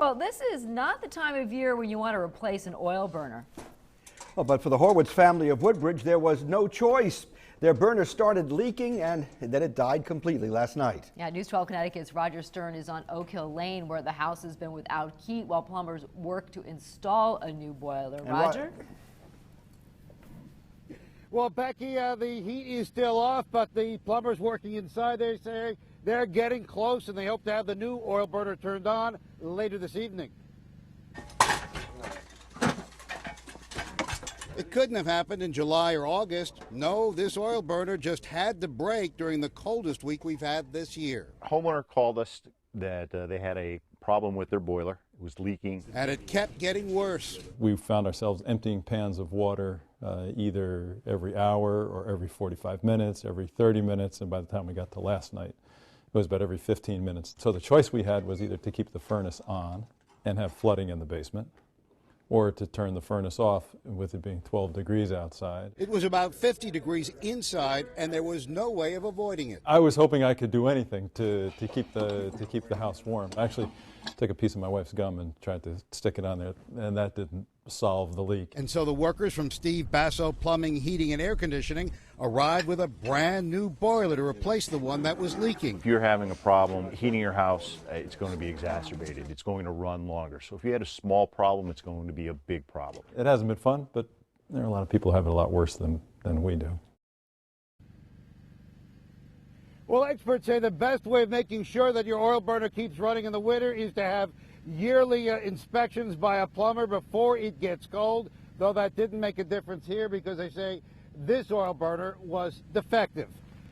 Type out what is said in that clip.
Well, this is not the time of year when you want to replace an oil burner. Well, but for the Horwitz family of Woodbridge, there was no choice. Their burner started leaking and then it died completely last night. Yeah, News 12 Connecticut's Roger Stern is on Oak Hill Lane, where the house has been without heat while plumbers work to install a new boiler. Roger? Well, Becky, the heat is still off, but the plumbers working inside, they say they're getting close, and they hope to have the new oil burner turned on later this evening. It couldn't have happened in July or August. No, this oil burner just had to break during the coldest week we've had this year. Homeowner called us that they had a problem with their boiler. It was leaking. And it kept getting worse. We found ourselves emptying pans of water either every hour or every 45 minutes, every 30 minutes, and by the time we got to last night, it was about every 15 minutes. So the choice we had was either to keep the furnace on and have flooding in the basement, or to turn the furnace off with it being 12 degrees outside. It was about 50 degrees inside, and there was no way of avoiding it. I was hoping I could do anything to keep the house warm. I actually took a piece of my wife's gum and tried to stick it on there, and that didn't solve the leak. And so the workers from Steve Basso Plumbing, Heating, and Air Conditioning arrived with a brand new boiler to replace the one that was leaking. If you're having a problem heating your house, it's going to be exacerbated. It's going to run longer. So if you had a small problem, it's going to be a big problem. It hasn't been fun, but there are a lot of people who have it a lot worse than we do. Well, experts say the best way of making sure that your oil burner keeps running in the winter is to have yearly inspections by a plumber before it gets cold, though that didn't make a difference here because they say this oil burner was defective.